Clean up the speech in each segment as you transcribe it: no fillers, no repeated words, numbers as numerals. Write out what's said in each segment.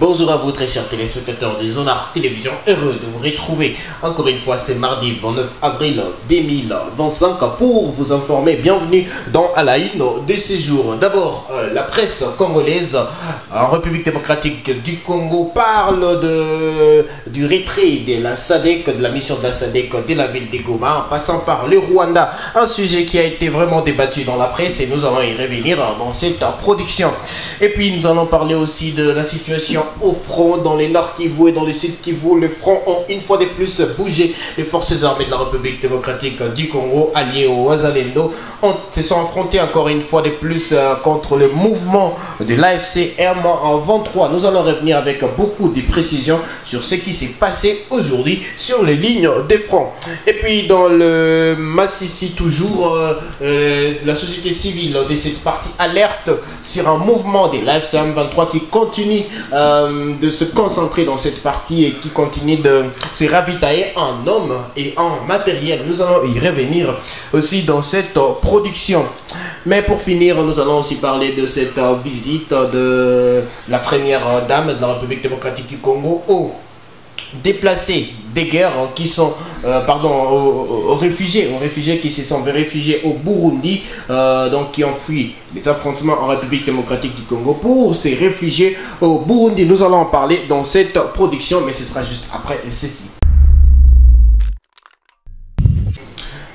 Bonjour à vous très chers téléspectateurs des Zonards Télévision, heureux de vous retrouver encore une fois, c'est mardi 29 avril 2025 pour vous informer. Bienvenue dans à la une de ces jours. D'abord, la presse congolaise en République démocratique du Congo parle du retrait de la SADC, de la mission de la SADC de la ville de Goma, en passant par le Rwanda, un sujet qui a été vraiment débattu dans la presse et nous allons y revenir dans cette production. Et puis nous allons parler aussi de la situation au front, dans les Nord Kivu et dans le Sud Kivu. Le front ont une fois de plus bougé. Les forces armées de la République démocratique du Congo, alliées au Wazalendo, se sont affrontés encore une fois de plus contre le mouvement de l'AFC M23. Nous allons revenir avec beaucoup de précisions sur ce qui s'est passé aujourd'hui sur les lignes des fronts. Et puis dans le Massissi toujours, la société civile de cette partie alerte sur un mouvement de l'AFC M23 qui continue de se concentrer dans cette partie et qui continue de se ravitailler en hommes et en matériel. Nous allons y revenir aussi dans cette production. Mais pour finir, nous allons aussi parler de cette visite de la première dame de la République démocratique du Congo aux déplacés des guerres qui sont, aux réfugiés qui se sont réfugiés au Burundi, donc qui ont fui les affrontements en République démocratique du Congo pour se réfugier au Burundi. Nous allons en parler dans cette production, mais ce sera juste après ceci.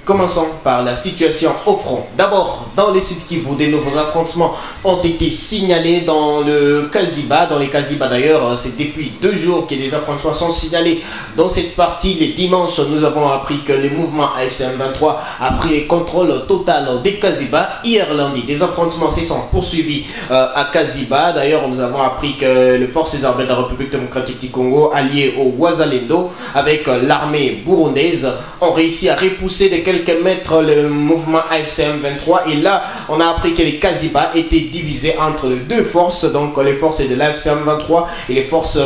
Commençons par la situation au front. D'abord, dans les Sud Kivu, des nouveaux affrontements ont été signalés dans le Kaziba. Dans les Kaziba d'ailleurs, c'est depuis 2 jours que des affrontements sont signalés dans cette partie. Les dimanches, nous avons appris que le mouvement AFC M23 a pris le contrôle total des Kaziba. Hier lundi, des affrontements se sont poursuivis à Kaziba. D'ailleurs, nous avons appris que les forces armées de la République démocratique du Congo, alliées au Wazalendo, avec l'armée burundaise, ont réussi à repousser de quelques mètres le mouvement AFC M23. Et là, on a appris que les Kaziba étaient divisés entre les deux forces, donc les forces de l'AFC M23 et les forces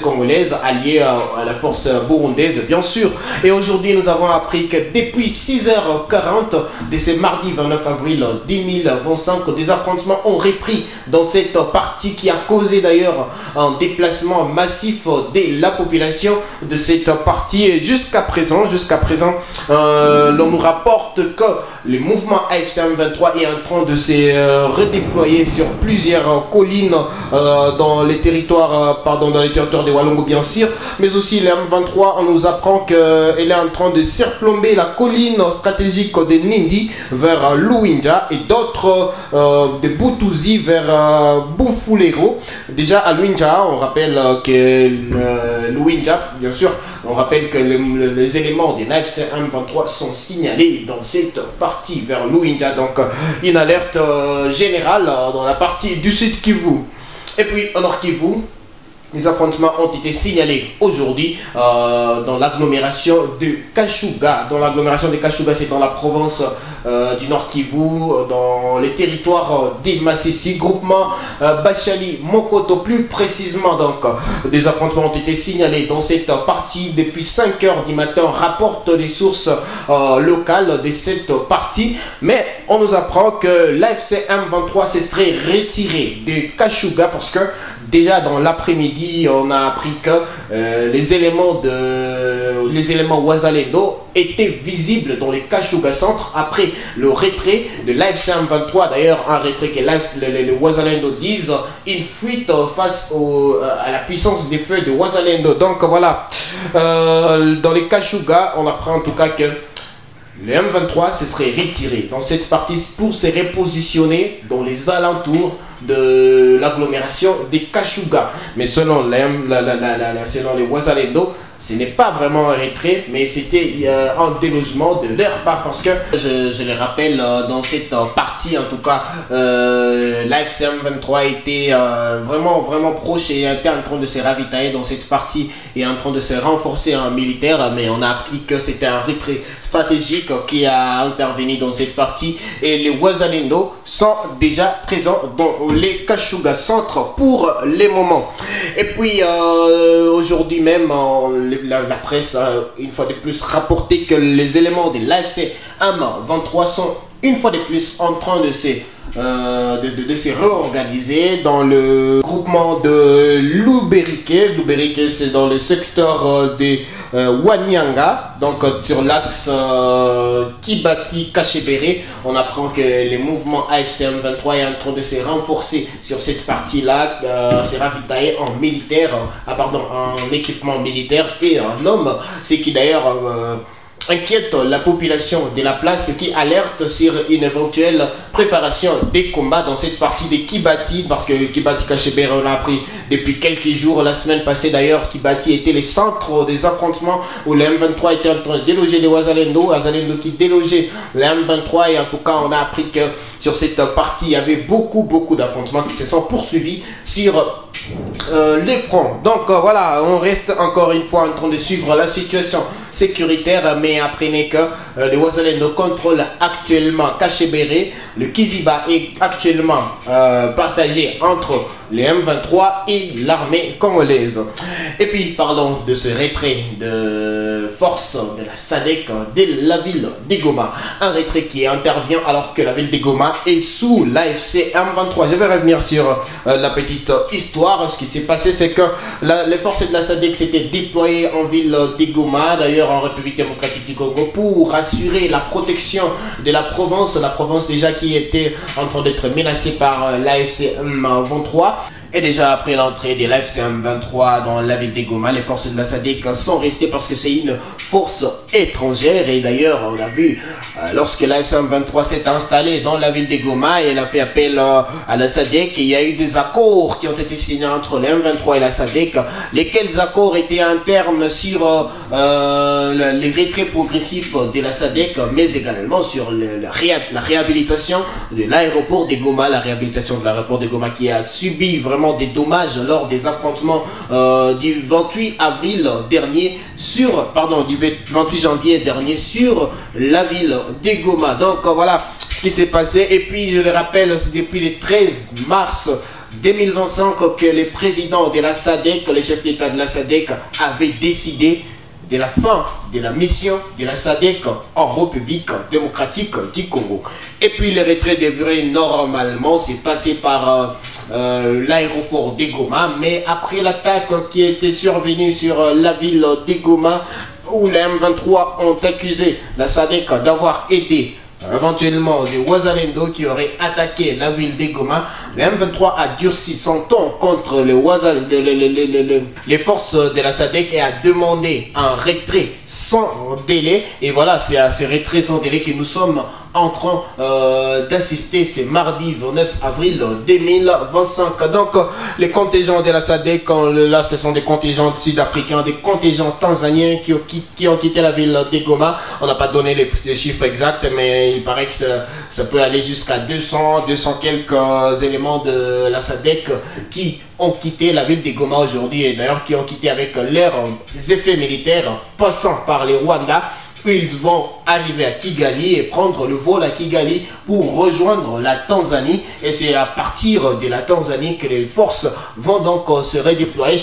congolaises alliées à la force burundaise, bien sûr. Et aujourd'hui, nous avons appris que depuis 6h40 de ce mardi 29 avril 2025, des affrontements ont repris dans cette partie qui a causé d'ailleurs un déplacement massif de la population de cette partie. Et jusqu'à présent, l'on nous rapporte que le mouvement AFC M23 est en train de se redéployer sur plusieurs collines dans les territoires, dans les territoires de Walongo bien sûr, mais aussi le M23, on nous apprend qu'elle est en train de surplomber la colline stratégique de Nindi vers Luinja et d'autres de Boutouzi vers Boufulero. Déjà à Luinja, on rappelle que Luinja, bien sûr, on rappelle que les éléments de l'AFC M23 sont signalés dans cette partie vers Luinja, donc une alerte générale dans la partie du Sud Kivu. Et puis au Nord Kivu, les affrontements ont été signalés aujourd'hui dans l'agglomération de Kashuga. Dans l'agglomération de Kashuga, c'est dans la province du Nord Kivu, dans les territoires des Massissi, groupement Bachali Mokoto plus précisément. Donc, des affrontements ont été signalés dans cette partie depuis 5 h du matin, rapportent les sources locales de cette partie. Mais on nous apprend que l'AFC M23 se serait retiré de Kashuga parce que déjà dans l'après-midi, on a appris que les éléments Wazalendo étaient visibles dans les Kashuga centre après le retrait de l'AFC M23. D'ailleurs, un retrait que les Wazalendo disent une fuite face à la puissance des feux de Wazalendo. Donc voilà, dans les Kashuga, on apprend en tout cas que le M23 se serait retiré dans cette partie pour se repositionner dans les alentours de l'agglomération des Kashuga. Mais selon les Wazalendo, ce n'est pas vraiment un retrait, mais c'était un délogement de leur part parce que, je le rappelle, dans cette partie, en tout cas, l'AFC M23 était vraiment proche et était en train de se ravitailler dans cette partie et en train de se renforcer en militaire, mais on a appris que c'était un retrait stratégique qui a intervenu dans cette partie et les Wazalendo sont déjà présents dans les Kashuga centre pour les moments. Et puis, aujourd'hui même, la presse a une fois de plus rapporté que les éléments de l'AFC M23 sont une fois de plus en train de se réorganiser dans le groupement de Luberiké. Luberiké, c'est dans le secteur de Wanyanga, donc sur l'axe Kibati-Kachebere. On apprend que les mouvements AFCM 23 est en train de se renforcer sur cette partie-là, se ravitailler en militaire, en équipement militaire et en homme, ce qui d'ailleurs inquiète la population de la place, qui alerte sur une éventuelle préparation des combats dans cette partie de Kibati, parce que Kibati Kachebere, on a appris depuis quelques jours, la semaine passée d'ailleurs, Kibati était le centre des affrontements où le M23 était en train de déloger les Wazalendo qui délogeait le M23, et en tout cas on a appris que sur cette partie il y avait beaucoup d'affrontements qui se sont poursuivis sur les fronts. Donc voilà, on reste encore une fois en train de suivre la situation sécuritaire, mais apprenez que les Wazalendo contrôlent actuellement Kachebere. Le Kiziba est actuellement partagé entre les M23 et l'armée congolaise. Et puis parlons de ce retrait de force de la SADC de la ville de Goma. Un retrait qui intervient alors que la ville de Goma est sous l'AFC M23. Je vais revenir sur la petite histoire. Ce qui s'est passé, c'est que les forces de la SADC s'étaient déployées en ville de Goma, d'ailleurs en République démocratique du Congo, pour assurer la protection de la province déjà qui était en train d'être menacée par l'AFC M23. Et déjà après l'entrée de l'AFC M23 dans la ville de Goma, les forces de la SADC sont restées parce que c'est une force étrangère. Et d'ailleurs, on a vu, lorsque l'AFC M23 s'est installée dans la ville de Goma, et elle a fait appel à la SADC, il y a eu des accords qui ont été signés entre les M23 et la SADC, lesquels accords étaient internes sur les retraits progressifs de la SADC, mais également sur la réhabilitation de l'aéroport de Goma, qui a subi vraiment des dommages lors des affrontements du 28 janvier dernier sur la ville de Goma. Donc voilà ce qui s'est passé. Et puis je le rappelle, c'est depuis le 13 mars 2025 que les présidents de la SADC, les chefs d'État de la SADC avaient décidé de la fin de la mission de la SADC en République démocratique du Congo. Et puis le retrait devrait normalement se passer par l'aéroport de Goma, mais après l'attaque qui était survenue sur la ville de Goma, où les M23 ont accusé la SADC d'avoir aidé éventuellement des Wazalendo qui auraient attaqué la ville de Goma, le M23 a durci son ton contre les forces de la SADC et a demandé un retrait sans délai. Et voilà, c'est à ce retrait sans délai que nous sommes en train d'assister ce mardi 29 avril 2025. Donc les contingents de la SADC, là ce sont des contingents sud-africains, des contingents tanzaniens qui ont quitté la ville de Goma. On n'a pas donné les chiffres exacts, mais il paraît que ça peut aller jusqu'à 200 quelques éléments de la SADC qui ont quitté la ville de Goma aujourd'hui, et d'ailleurs qui ont quitté avec leurs effets militaires, passant par les Rwandais. Ils vont arriver à Kigali et prendre le vol à Kigali pour rejoindre la Tanzanie. Et c'est à partir de la Tanzanie que les forces vont donc se redéployer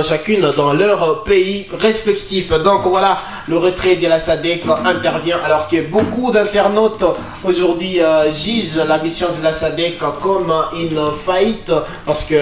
chacune dans leur pays respectif. Donc voilà, le retrait de la SADC intervient alors que beaucoup d'internautes aujourd'hui jugent la mission de la SADC comme une faillite, parce que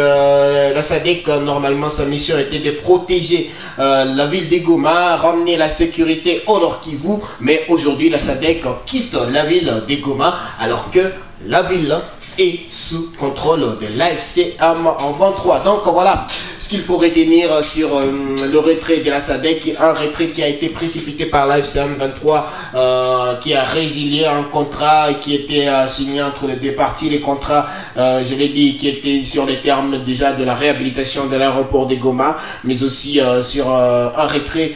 la SADC, normalement sa mission était de protéger la ville de Goma, ramener la sécurité au Nord Kivu, mais aujourd'hui la SADC quitte la ville de Goma alors que la ville est sous contrôle de l'AFC M23. Donc voilà ce qu'il faut retenir sur le retrait de la SADC, un retrait qui a été précipité par l'AFC M23, qui a résilié un contrat qui était signé entre les deux parties. Les contrats, je l'ai dit, qui étaient sur les termes déjà de la réhabilitation de l'aéroport de Goma, mais aussi sur un retrait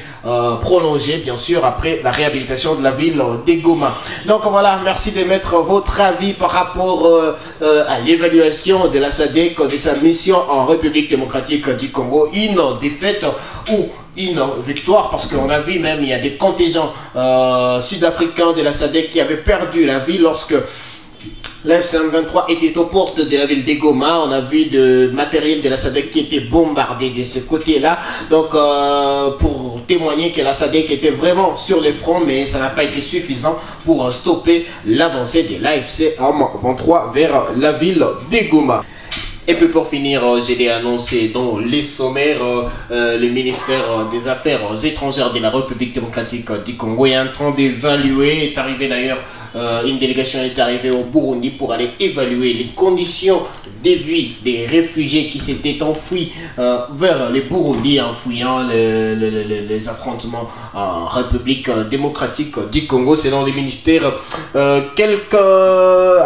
prolongé, bien sûr, après la réhabilitation de la ville de Goma. Donc voilà, merci de mettre votre avis par rapport à l'évaluation de la SADC, de sa mission en République démocratique du Congo. Une défaite ou une victoire, parce qu'on a vu même il y a des contingents sud-africains de la SADC qui avaient perdu la vie lorsque l'AFC M23 était aux portes de la ville de Goma. On a vu de matériel de la SADC qui était bombardé de ce côté-là. Donc pour témoigné que la SADC était vraiment sur le front, mais ça n'a pas été suffisant pour stopper l'avancée de l'AFC M23 vers la ville de Goma. Et puis pour finir, j'ai annoncé dans les sommaires, le ministère des Affaires étrangères de la République démocratique du Congo est en train d'évaluer, est arrivé d'ailleurs, une délégation est arrivée au Burundi pour aller évaluer les conditions de vie des réfugiés qui s'étaient enfouis vers le Burundi en fouillant les affrontements en République démocratique du Congo. Selon le ministère,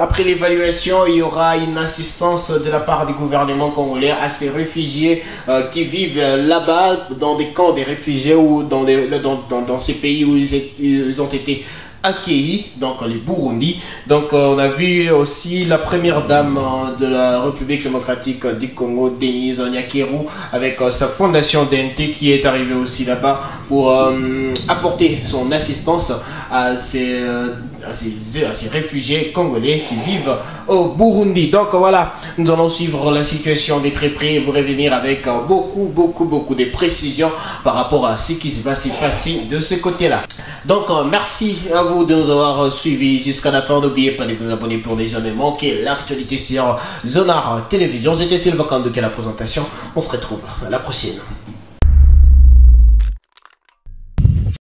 après l'évaluation, il y aura une assistance de la part du gouvernement congolais à ces réfugiés qui vivent là-bas dans des camps de réfugiés ou dans ces pays où ils ont été accueillis, donc les Burundi. Donc on a vu aussi la première dame de la République démocratique du Congo, Denise Nyakeru, avec sa fondation DNT qui est arrivée aussi là-bas pour apporter son assistance à ces réfugiés congolais qui vivent au Burundi. Donc voilà, nous allons suivre la situation de très près et vous revenir avec beaucoup de précisions par rapport à ce qui va se passer de ce côté-là. Donc merci à vous de nous avoir suivis jusqu'à la fin. N'oubliez pas de vous abonner pour ne jamais manquer l'actualité sur Zonar Télévision. J'étais Sylvain Kandoké à la présentation. On se retrouve à la prochaine.